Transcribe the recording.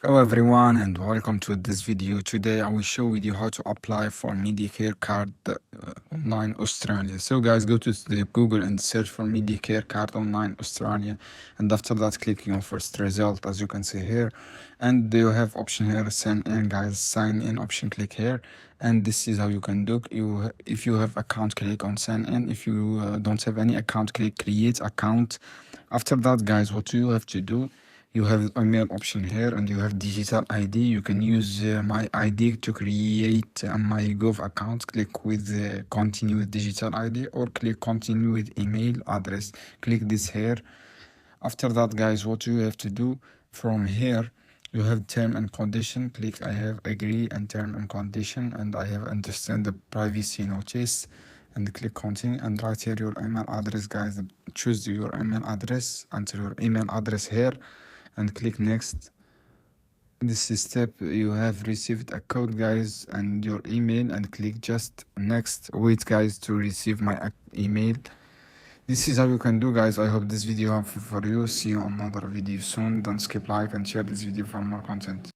Hello everyone and welcome to this video. Today I will show with you how to apply for Medicare Card Online Australia. So guys, go to the Google and search for Medicare Card Online Australia, and after that click your first result as you can see here, and you have option here sign in. Guys, sign in option, click here, and this is how you can do. If you have account, click on sign in. If you don't have any account, click create account. After that guys, what you have to do, you have email option here and you have digital ID. You can use my ID to create my Gov account. Click with continue with digital ID or click continue with email address. Click this here. After that guys, what you have to do from here, you have term and condition. Click I have agree and term and condition, and I have understand the privacy notice, and click continue and write here your email address. Guys, choose your email address, enter your email address here and click next. This is step you have received a code guys and your email, and click just next. Wait guys to receive my email. This is how you can do guys. I hope this video helpful for you. See you on another video soon. Don't skip like and share this video for more content.